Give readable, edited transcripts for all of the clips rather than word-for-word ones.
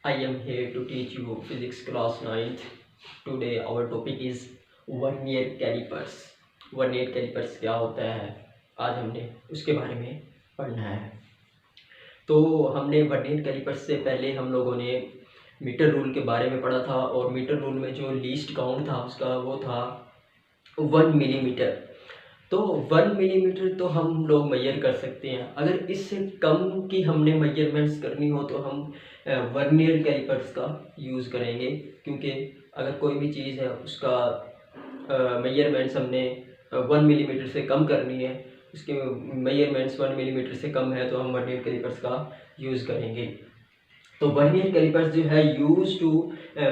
I am here to teach you physics class 9th. Today our topic is vernier callipers. Vernier callipers क्या होता है, आज हमने उसके बारे में पढ़ना है। तो हमने वर्नियर कैलिपर्स से पहले हम लोगों ने मीटर रूल के बारे में पढ़ा था, और मीटर रूल में जो लीस्ट काउंट था उसका वो था 1 मिलीमीटर। तो 1 मिलीमीटर तो हम लोग मेजर कर सकते हैं। अगर इससे कम की हमने मेजरमेंट्स करनी हो तो हम वर्नियर कैलिपर्स का यूज़ करेंगे, क्योंकि अगर कोई भी चीज़ है उसका मेजरमेंट्स हमने 1 मिलीमीटर से कम करनी है, उसके मेजरमेंट्स 1 मिलीमीटर से कम है तो हम वर्नियर कैलिपर्स का यूज़ करेंगे। तो वर्नियर कैलिपर्स जो है use to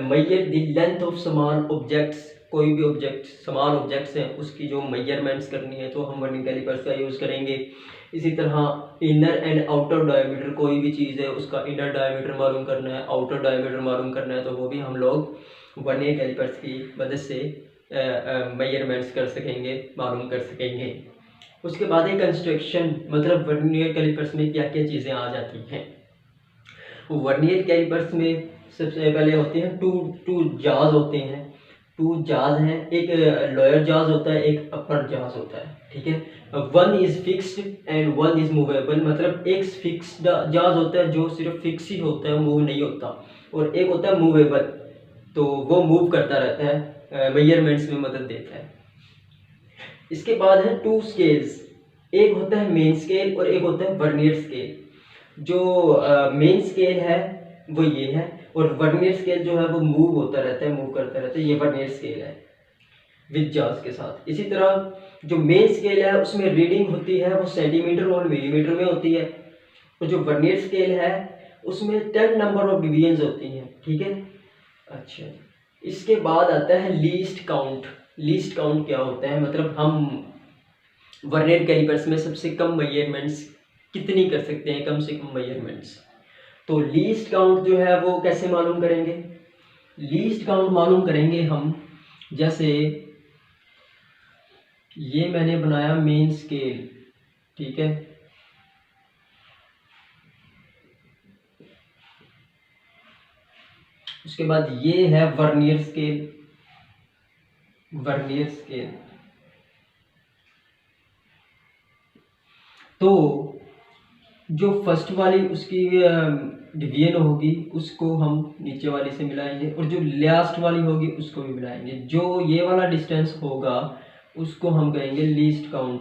measure the length of small objects. कोई भी ऑब्जेक्ट, स्मॉल ऑब्जेक्ट्स हैं उसकी जो मेजरमेंट्स करनी है तो हम वर्नियर कैलिपर्स का यूज़ करेंगे। इसी तरह इनर एंड आउटर डायमीटर, कोई भी चीज़ है उसका इनर डायमीटर मालूम करना है, आउटर डायमीटर मालूम करना है, तो वो भी हम लोग वर्नियर कैलिपर्स की मदद से मेजरमेंट्स कर सकेंगे, मालूम कर सकेंगे। उसके बाद है कंस्ट्रक्शन, मतलब वर्नियर कैलिपर्स में क्या क्या चीज़ें आ जाती हैं। वर्नियर कैलिपर्स में सबसे पहले होते हैं टू जाज होते हैं। 2 जाज हैं, एक लोअर जाज होता है, एक अपर जाज होता है, ठीक है। 1 is fixed and 1 is movable, मतलब एक फिक्स्ड जाज होता है जो सिर्फ फिक्स ही होता है, मूव नहीं होता, और एक होता है मूवेबल, तो वो मूव करता रहता है, मेजरमेंट्स में मदद देता है। इसके बाद है 2 स्केल्स, एक होता है मेन स्केल और एक होता है वर्नियर स्केल। जो मेन स्केल है वो ये है, और वर्नियर स्केल जो है वो मूव होता रहता है, मूव करता रहता है, ये वर्नियर स्केल है विद जाज के साथ। इसी तरह जो मेन स्केल है उसमें रीडिंग होती है वो सेंटीमीटर और मिलीमीटर में होती है, और जो वर्नियर स्केल है उसमें 10 नंबर ऑफ डिवीजन्स होती हैं, ठीक है। अच्छा, इसके बाद आता है लीस्ट काउंट। लीस्ट काउंट क्या होता है, मतलब हम वर्नियर कैलिपर्स में सबसे कम मेजरमेंट्स कितनी कर सकते हैं, कम से कम मेजरमेंट्स। तो लीस्ट काउंट जो है वो कैसे मालूम करेंगे, लीस्ट काउंट मालूम करेंगे हम, जैसे ये मैंने बनाया मेन स्केल, ठीक है, उसके बाद ये है वर्नियर स्केल। वर्नियर स्केल तो जो फर्स्ट वाली उसकी डिवीजन होगी उसको हम नीचे वाली से मिलाएंगे, और जो लास्ट वाली होगी उसको भी मिलाएंगे। जो ये वाला डिस्टेंस होगा उसको हम कहेंगे लीस्ट काउंट।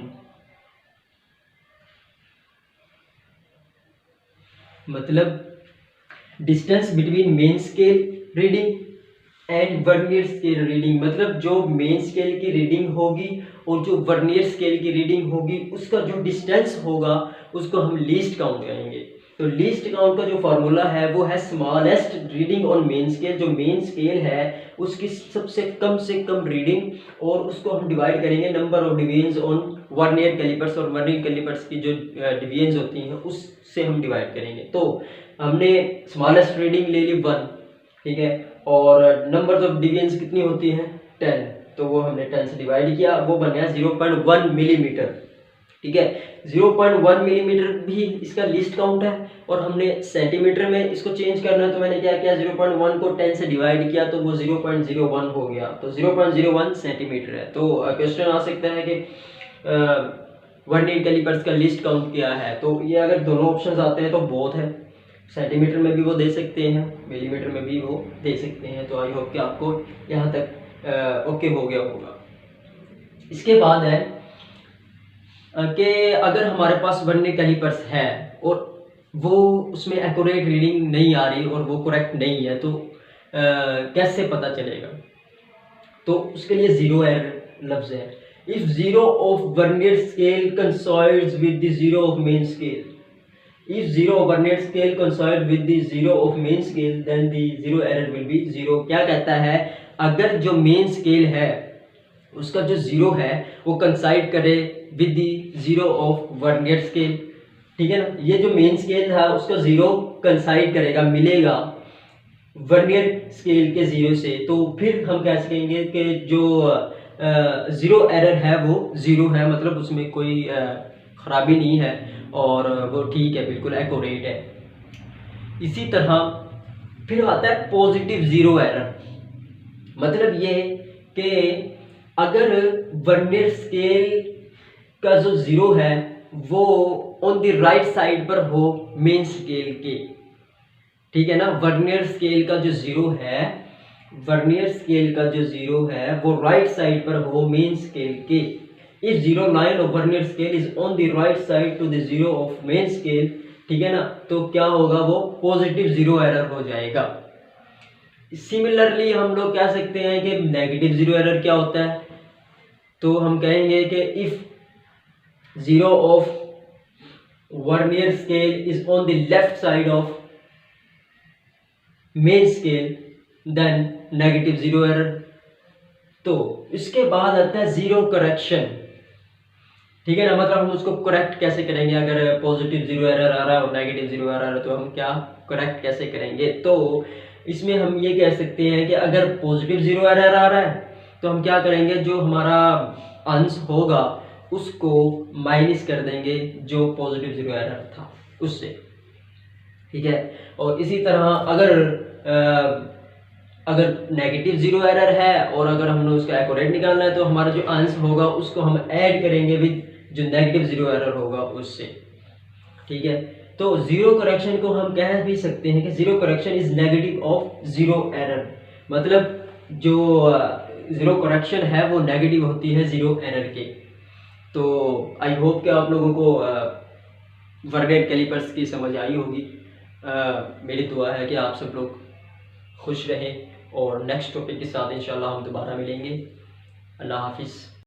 मतलब distance between main scale reading and vernier scale reading, मतलब जो मेन स्केल की रीडिंग होगी और जो वर्नियर स्केल की रीडिंग होगी उसका जो डिस्टेंस होगा उसको हम लीस्ट काउंट कहेंगे। तो लीस्ट काउंट का जो फार्मूला है वो है smallest reading on main scale. जो मेन स्केल है उसकी सबसे कम रीडिंग, और उसको हम डिवाइड करेंगे number of divisions on vernier callipers, और वर्नियर कैलिपर्स की जो डिवीजन्स होती हैं उससे हम डिवाइड करेंगे। तो हमने स्मॉलेस्ट रीडिंग ले ली 1, ठीक है, और नंबर ऑफ डिवीजन्स कितनी होती हैं 10, तो वो हमने 10 से डिवाइड किया, वो बन गया 0.1 मिलीमीटर, ठीक है। 0.1 मिलीमीटर भी इसका लिस्ट काउंट है, और हमने सेंटीमीटर में इसको चेंज करना है, तो मैंने क्या किया 0.1 को 10 से डिवाइड किया तो वो 0.01 हो गया, तो 0.01 सेंटीमीटर है। तो क्वेश्चन आ सकता है कि वर्नियर कैलिपर्स का लिस्ट काउंट क्या है, तो ये अगर दोनों ऑप्शंस आते हैं तो बहुत है, सेंटीमीटर में भी वो दे सकते हैं, मिलीमीटर में भी वो दे सकते हैं। तो आई होप कि आपको यहाँ तक ओके हो गया होगा। इसके बाद है कि अगर हमारे पास वर्नियर कैलिपर्स है और वो उसमें एक्यूरेट रीडिंग नहीं आ रही और वो करेक्ट नहीं है, तो कैसे पता चलेगा, तो उसके लिए जीरो एरर लफ्ज है। If zero of vernier scale coincides with the zero of main scale, if zero of vernier scale coincides with the zero of main scale, then the zero error will be zero। क्या कहता है, अगर जो main scale है उसका जो zero है वो कंसाइड करे with the zero of vernier scale, ठीक है ना। ये जो मेन स्केल था उसका जीरो कंसाइड करेगा, मिलेगा वर्नियर स्केल के जीरो से, तो फिर हम कह सकेंगे कि जो जीरो एरर है वो जीरो है, मतलब उसमें कोई खराबी नहीं है और वो ठीक है, बिल्कुल एक्यूरेट है। इसी तरह फिर आता है पॉजिटिव जीरो एरर। मतलब ये कि अगर वर्नियर स्केल का जो जीरो है वो ऑन द राइट साइड पर हो मेन स्केल के, ठीक है ना। वर्नियर स्केल का जो जीरो है, वर्नियर स्केल का जो जीरो है वो राइट साइड पर हो मेन स्केल के। If zero line of vernier scale is on the right side to the zero of main scale, ठीक है ना, तो क्या होगा, वो पॉजिटिव जीरो एरर हो जाएगा। सिमिलरली हम लोग कह सकते हैं कि नेगेटिव जीरो एरर क्या होता है, तो हम कहेंगे कि if zero of vernier scale is on the left side of main scale then negative zero error. तो इसके बाद आता है जीरो करेक्शन, ठीक है ना। मतलब हम उसको करेक्ट कैसे करेंगे, अगर पॉजिटिव जीरो एरर आ रहा है और नेगेटिव जीरो एरर आ रहा है तो हम क्या करेक्ट कैसे करेंगे। तो इसमें हम ये कह सकते हैं कि अगर पॉजिटिव जीरो एरर आ रहा है तो हम क्या करेंगे, जो हमारा अंश होगा उसको माइनस कर देंगे जो पॉजिटिव जीरो एरर था उससे, ठीक है। और इसी तरह अगर नेगेटिव जीरो एरर है और अगर हमने उसका एक्यूरेट निकालना है तो हमारा जो आंसर होगा उसको हम ऐड करेंगे विद जो नेगेटिव जीरो एरर होगा उससे, ठीक है। तो जीरो करेक्शन को हम कह भी सकते हैं कि zero correction is negative of zero error. मतलब जो जीरो करेक्शन है वो नेगेटिव होती है जीरो एरर के। तो आई होप कि आप लोगों को वर्नियर कैलिपर्स की समझ आई होगी। मेरी दुआ है कि आप सब लोग खुश रहें और नेक्स्ट टॉपिक के साथ इंशाल्लाह हम दोबारा मिलेंगे। अल्लाह हाफिज़।